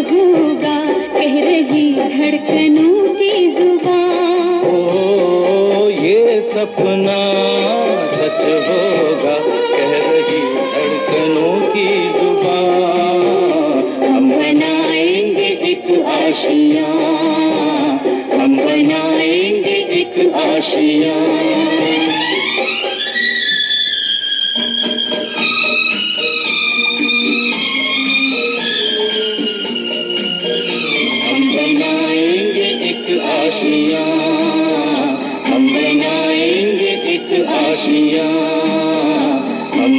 होगा कह रही धड़कनों की जुबान। ओ ये सपना सच होगा कह रही धड़कनों की जुबान। हम बनाएंगे एक आशियाँ, हम बनाएंगे एक आशियाँ। हम बनाएंगे एक आशियाँ, हम बनाएंगे एक आशियाँ, हम